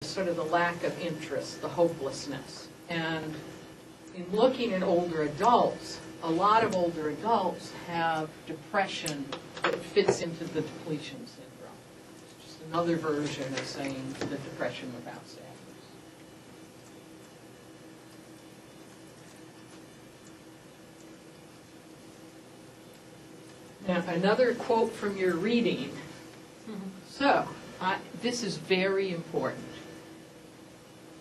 sort of the lack of interest, the hopelessness. And in looking at older adults, a lot of older adults have depression that fits into the depletion syndrome. It's just another version of saying the depression without sadness. Now, another quote from your reading. So, this is very important.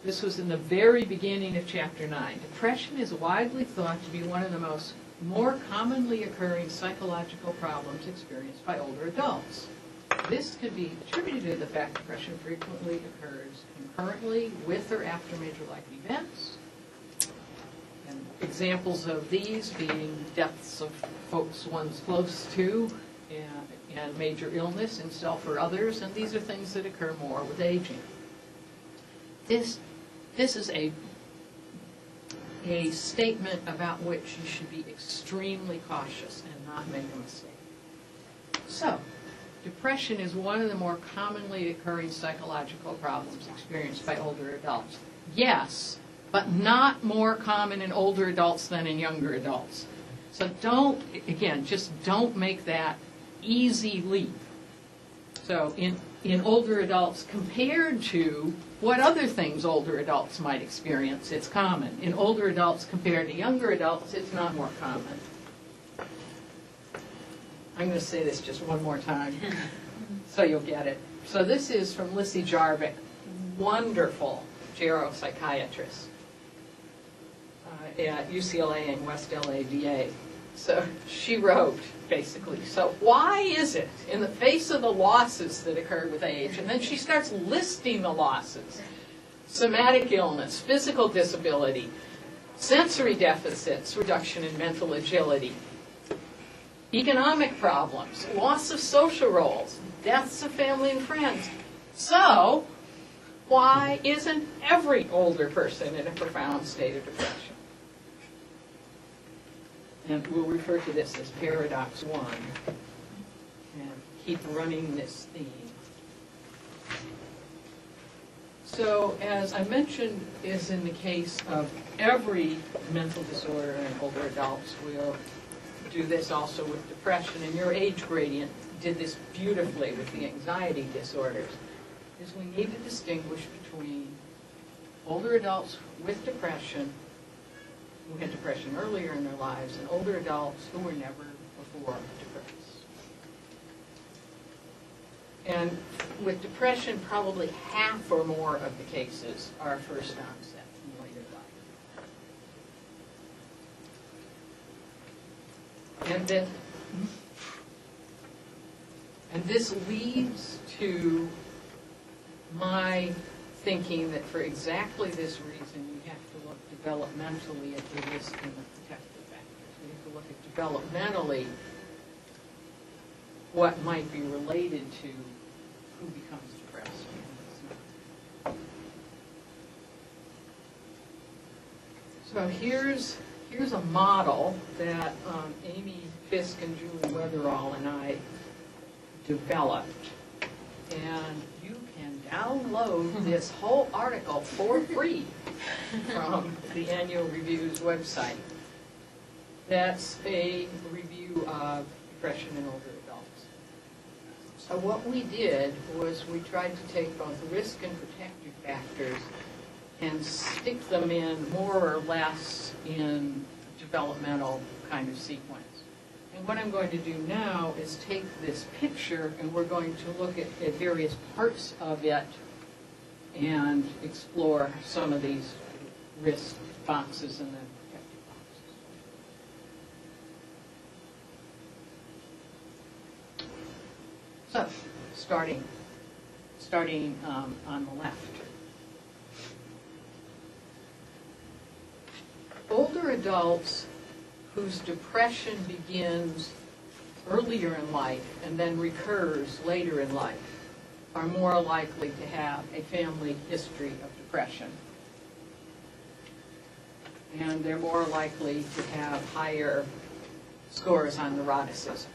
This was in the very beginning of Chapter 9. Depression is widely thought to be one of the more commonly occurring psychological problems experienced by older adults. This could be attributed to the fact depression frequently occurs concurrently with or after major life events. And examples of these being deaths of folks one's close to, and major illness in self or others, and these are things that occur more with aging. This is a statement about which you should be extremely cautious and not make a mistake. So, depression is one of the more commonly occurring psychological problems experienced by older adults. Yes, but not more common in older adults than in younger adults. So just don't make that easy leap. So in older adults compared to what other things older adults might experience, it's common. In older adults compared to younger adults, it's not more common. I'm going to say this just one more time so you'll get it. So this is from Lissy Jarvik, wonderful geropsychiatrist at UCLA and West LA VA. So she wrote, basically, so why is it, in the face of the losses that occur with age, and then she starts listing the losses, somatic illness, physical disability, sensory deficits, reduction in mental agility, economic problems, loss of social roles, deaths of family and friends. So, why isn't every older person in a profound state of depression? And we'll refer to this as Paradox 1, and keep running this theme. So, as I mentioned, is in the case of every mental disorder in older adults, we'll do this also with depression, and your age gradient did this beautifully with the anxiety disorders, is we need to distinguish between older adults with depression who had depression earlier in their lives and older adults who were never before depressed. And with depression, probably half or more of the cases are first onset in later life. And this leads to my thinking that for exactly this reason you have to look developmentally at the risk and the protective factors. We have to look at developmentally what might be related to who becomes depressed. So here's a model that Amy Fisk and Julie Weatherall and I developed. And you can download this whole article for free from the Annual Review's website. That's a review of depression in older adults. So what we did was we tried to take both risk and protective factors and stick them in more or less in developmental kind of sequence. And what I'm going to do now is take this picture and we're going to look at various parts of it and explore some of these risk boxes and the protective boxes. So, starting on the left. Older adults whose depression begins earlier in life and then recurs later in life are more likely to have a family history of depression. And they're more likely to have higher scores on neuroticism.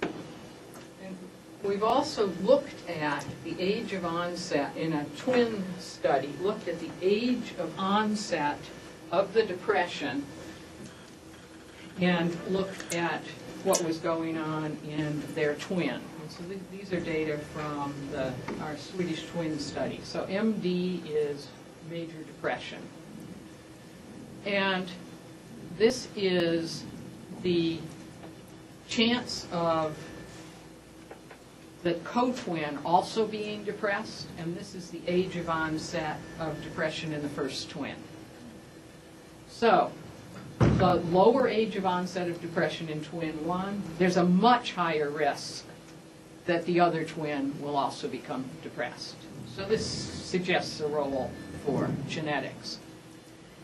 And we've also looked at the age of onset in a twin study, looked at the age of onset of the depression and looked at what was going on in their twin. And so these are data from our Swedish twin study. So MD is major depression. And this is the chance of the co-twin also being depressed, and this is the age of onset of depression in the first twin. So, the lower age of onset of depression in twin 1, there's a much higher risk that the other twin will also become depressed. So this suggests a role for genetics.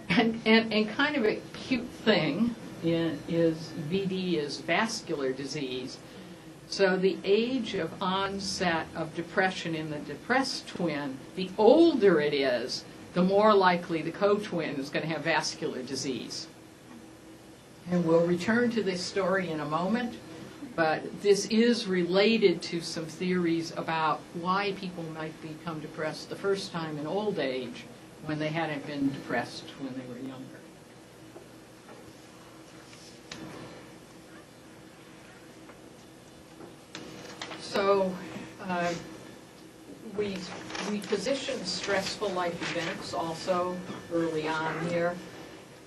And kind of a cute thing is VD is vascular disease. So the age of onset of depression in the depressed twin, the older it is, the more likely the co-twin is going to have vascular disease. And we'll return to this story in a moment, but this is related to some theories about why people might become depressed the first time in old age when they hadn't been depressed when they were younger. So we position stressful life events also early on here.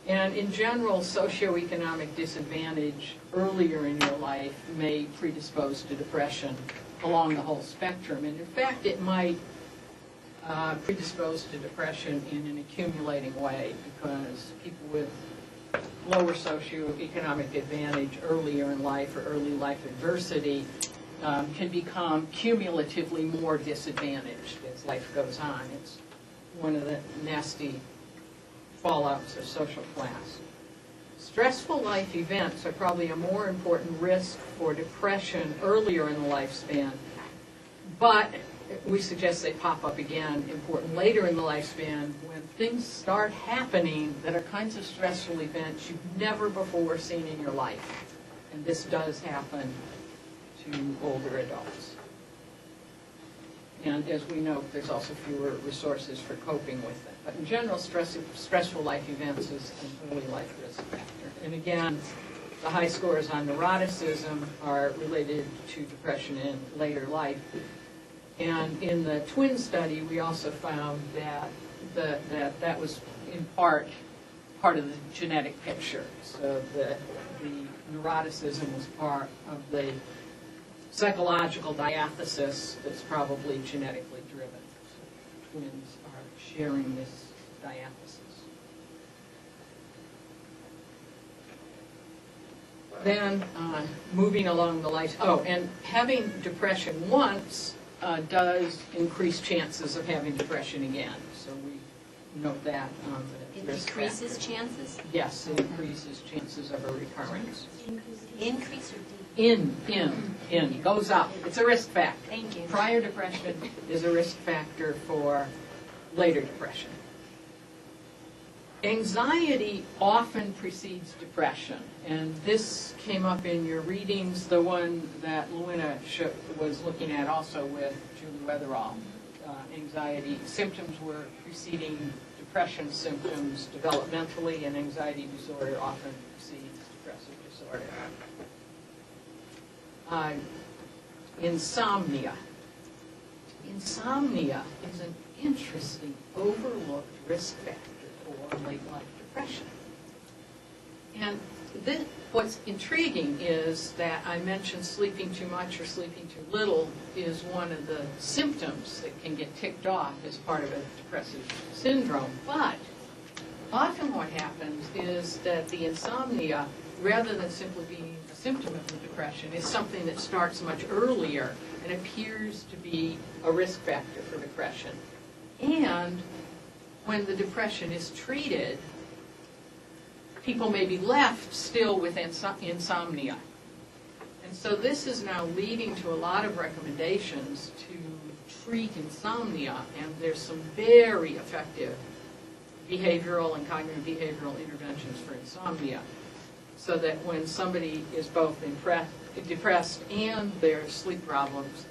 And in general, socioeconomic disadvantage earlier in your life may predispose to depression along the whole spectrum. And in fact, it might predispose to depression in an accumulating way, because people with lower socioeconomic advantage earlier in life or early life adversity can become cumulatively more disadvantaged as life goes on. It's one of the nasty fallouts of social class. Stressful life events are probably a more important risk for depression earlier in the lifespan, but we suggest they pop up again important later in the lifespan when things start happening that are kinds of stressful events you've never before seen in your life. And this does happen to older adults. And as we know, there's also fewer resources for coping with it. But in general, stressful life events is an early life risk factor. And again, the high scores on neuroticism are related to depression in later life. And in the twin study, we also found that that was in part of the genetic picture. So the neuroticism was part of the psychological diathesis that's probably genetically driven. So twins are sharing this diathesis. Then moving along the life, and having depression once does increase chances of having depression again. So we note that. It decreases chances? Yes, it increases chances of a recurrence. Increase or decrease? In. Goes up. It's a risk factor. Thank you. Prior depression is a risk factor for later depression. Anxiety often precedes depression, and this came up in your readings, the one that Luina was looking at also with Julie Weatherall. Anxiety symptoms were preceding depression symptoms developmentally, and anxiety disorder often precedes depressive disorder. Insomnia. Insomnia is an interesting overlooked risk factor for late life depression. And what's intriguing is that I mentioned sleeping too much or sleeping too little is one of the symptoms that can get ticked off as part of a depressive syndrome. But often what happens is that the insomnia, rather than simply being a symptom of the depression, is something that starts much earlier and appears to be a risk factor for depression. And when the depression is treated, people may be left still with insomnia. And so this is now leading to a lot of recommendations to treat insomnia, and there's some very effective behavioral and cognitive behavioral interventions for insomnia, so that when somebody is both depressed and their sleep problems,